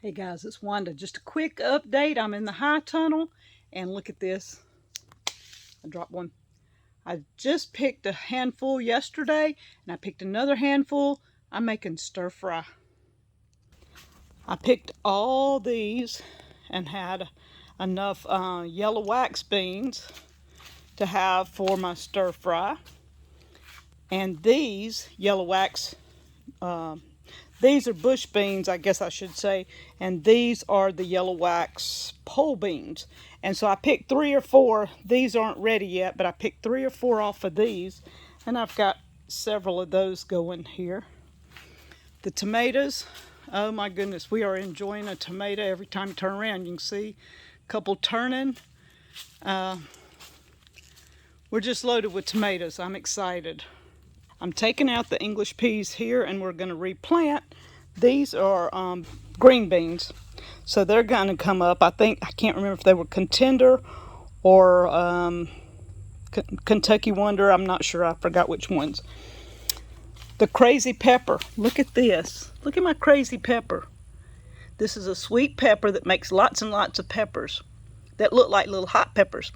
Hey guys, it's Wanda. Just a quick update. I'm in the high tunnel and look at this. I dropped one. I just picked a handful yesterday and I picked another handful. I'm making stir fry. I picked all these and had enough yellow wax beans to have for my stir fry. And these yellow wax these are bush beans, I guess I should say, and these are the yellow wax pole beans. And so I picked 3 or 4. These aren't ready yet, but I picked 3 or 4 off of these, and I've got several of those going here. The tomatoes, oh my goodness, we are enjoying a tomato every time you turn around. You can see a couple turning. We're just loaded with tomatoes. I'm excited. I'm taking out the English peas here and we're going to replant. These are green beans. So they're going to come up. I can't remember if they were Contender or Kentucky Wonder. I'm not sure. I forgot which ones. The crazy pepper. Look at this. Look at my crazy pepper. This is a sweet pepper that makes lots and lots of peppers that look like little hot peppers.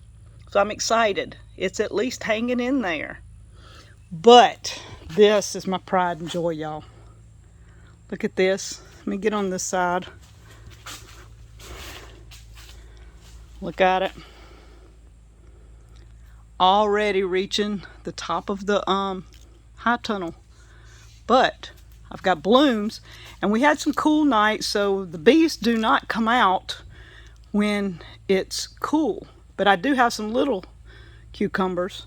So I'm excited. It's at least hanging in there. But this is my pride and joy, y'all. Look at this. Let me get on this side. Look at it. Already reaching the top of the high tunnel. But I've got blooms, and we had some cool nights, so the bees do not come out when it's cool. But I do have some little cucumbers.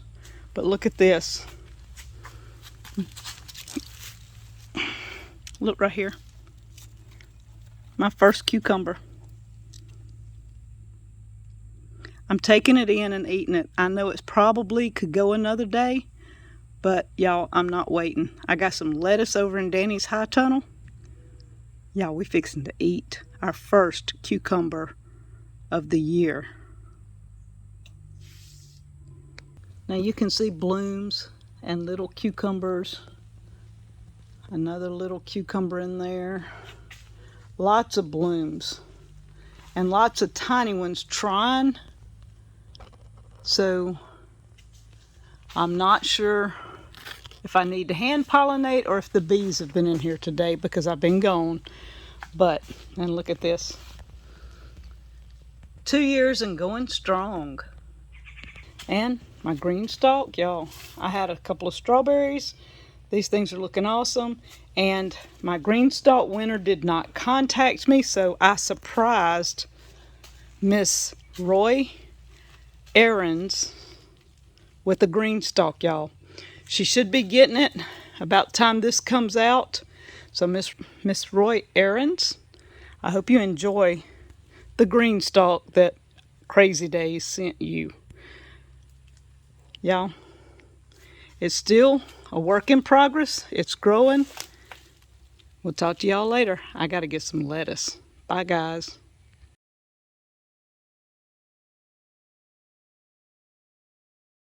But look at this. Look right here. My first cucumber. I'm taking it in and eating it. I know it's probably could go another day, but y'all, I'm not waiting. I got some lettuce over in Danny's high tunnel. Y'all, we fixing to eat our first cucumber of the year. Now you can see blooms and little cucumbers. Another little cucumber in there. Lots of blooms. And lots of tiny ones trying. So I'm not sure if I need to hand pollinate or if the bees have been in here today because I've been gone. But, and look at this. 2 years and going strong. And my GreenStalk, y'all. I had a couple of strawberries. These things are looking awesome. And my GreenStalk winner did not contact me, so I surprised Miss Roy Aarons with the GreenStalk, y'all. She should be getting it about the time this comes out. So Miss Roy Aarons, I hope you enjoy the GreenStalk that Crazy Days sent you. Y'all, it's still a work in progress. It's growing. We'll talk to y'all later. I got to get some lettuce. Bye, guys.